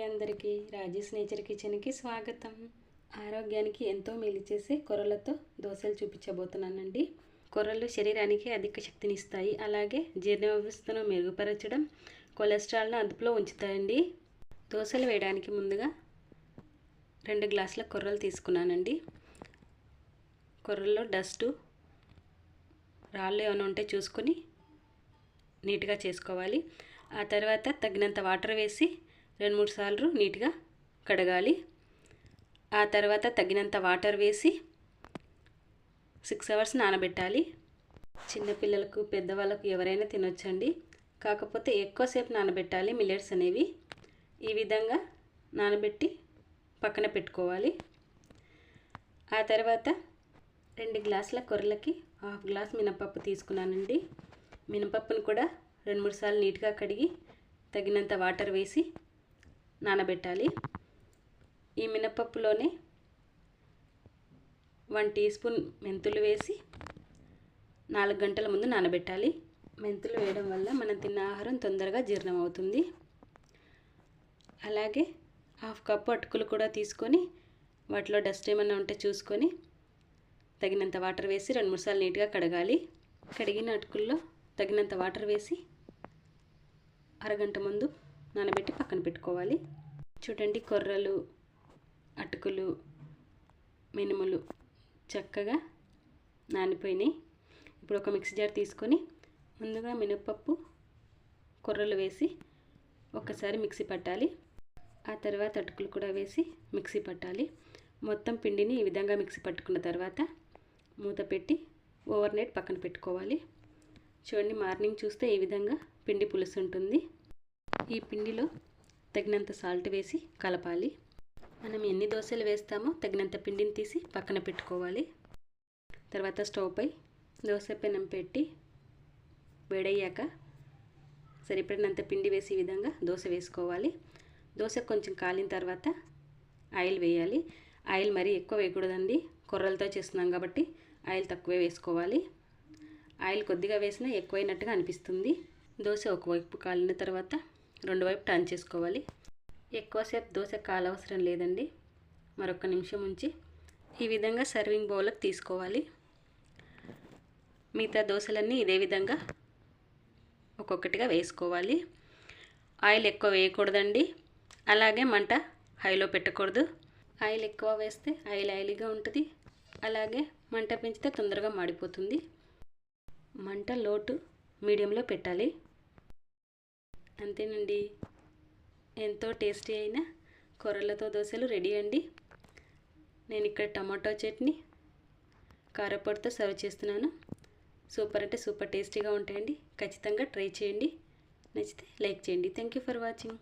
అందరికీ రాజేష్ నేచర్ కిచెన్కి స్వాగతం. ఆరోగ్యానికి ఎంతో మేలు చేసే కొర్రలతో దోశలు చూపించబోతున్నానండి. కొర్రలు శరీరానికి అధిక శక్తిని ఇస్తాయి, అలాగే జీర్ణ వ్యవస్థను మెరుగుపరచడం, కొలెస్ట్రాల్ను అదుపులో ఉంచుతాయండి. దోశలు వేయడానికి ముందుగా 2 గ్లాసుల కొర్రలు తీసుకున్నానండి. కొర్రల్లో డస్టు రాళ్ళు ఏమైనా ఉంటే చూసుకొని నీట్గా చేసుకోవాలి. ఆ తర్వాత తగినంత వాటర్ వేసి 2-3 సార్లు నీట్గా కడగాలి. ఆ తర్వాత తగినంత వాటర్ వేసి 6 అవర్స్ నానబెట్టాలి. చిన్నపిల్లలకు పెద్దవాళ్ళకు ఎవరైనా తినొచ్చండి, కాకపోతే ఎక్కువసేపు నానబెట్టాలి. మిల్లెట్స్ అనేవి ఈ విధంగా నానబెట్టి పక్కన పెట్టుకోవాలి. ఆ తర్వాత 2 గ్లాసుల కొర్రలకి 1/2 గ్లాస్ మినపప్పు తీసుకున్నానండి. మినపప్పును కూడా 2-3 సార్లు నీట్గా కడిగి తగినంత వాటర్ వేసి నానబెట్టాలి. ఈ మినపప్పులోనే 1 టీ స్పూన్ మెంతులు వేసి 4 గంటల ముందు నానబెట్టాలి. మెంతులు వేయడం వల్ల మనం తిన్న ఆహారం తొందరగా జీర్ణం అవుతుంది. అలాగే 1/2 కప్పు అటుకులు కూడా తీసుకొని వాటిలో డస్ట్ ఏమైనా ఉంటే చూసుకొని తగినంత వాటర్ వేసి 2-3 సార్లు నీట్గా కడగాలి. కడిగిన అటుకుల్లో తగినంత వాటర్ వేసి అరగంట ముందు నానబెట్టి పక్కన పెట్టుకోవాలి. చూడండి, కొర్రలు, అటుకులు, మినుములు చక్కగా నానిపోయినాయి. ఇప్పుడు ఒక మిక్సీ జార్ తీసుకొని ముందుగా మినపప్పు, కొర్రలు వేసి ఒక్కసారి మిక్సీ పట్టాలి. ఆ తర్వాత అటుకులు కూడా వేసి మిక్సీ పట్టాలి. మొత్తం పిండిని ఈ విధంగా మిక్సీ పట్టుకున్న తర్వాత మూత పెట్టి ఓవర్ నైట్ పక్కన పెట్టుకోవాలి. చూడండి, మార్నింగ్ చూస్తే ఈ విధంగా పిండి పులుసు ఉంటుంది. ఈ పిండిలో తగినంత సాల్ట్ వేసి కలపాలి. మనం ఎన్ని దోశలు వేస్తామో తగినంత పిండిని తీసి పక్కన పెట్టుకోవాలి. తర్వాత స్టవ్ పై దోశ పెనం పెట్టి వేడయ్యాక సరిపడినంత పిండి వేసి ఈ విధంగా దోశ వేసుకోవాలి. దోశ కొంచెం కాలిన తర్వాత ఆయిల్ వేయాలి. ఆయిల్ మరీ ఎక్కువ వేయకూడదండి, కొర్రలతో చేస్తున్నాం కాబట్టి ఆయిల్ తక్కువే వేసుకోవాలి. ఆయిల్ కొద్దిగా వేసినా ఎక్కువైనట్టుగా అనిపిస్తుంది. దోశ ఒకవైపు కాలిన తర్వాత 2 వైపు టర్న్ చేసుకోవాలి. ఎక్కువసేపు దోశ కాలవసరం లేదండి. మరొక నిమిషం ఉంచి ఈ విధంగా సర్వింగ్ బౌల్కి తీసుకోవాలి. మిగతా దోశలన్నీ ఇదే విధంగా ఒక్కొక్కటిగా వేసుకోవాలి. ఆయిల్ ఎక్కువ వేయకూడదండి, అలాగే మంట హైలో పెట్టకూడదు. ఆయిల్ ఎక్కువ వేస్తే ఆయిలీగా ఉంటుంది, అలాగే మంట పెంచితే తొందరగా మాడిపోతుంది. మంట లోటు మీడియంలో పెట్టాలి. అంతేనండి, ఎంతో టేస్టీ అయిన కొర్రలతో దోశలు రెడీ అండి. నేను ఇక్కడ టమాటో చట్నీ, కారపొడితో సర్వ్ చేస్తున్నాను. సూపర్ అంటే సూపర్ టేస్టీగా ఉంటాయండి. ఖచ్చితంగా ట్రై చేయండి. నచ్చితే లైక్ చేయండి. Thank you for watching.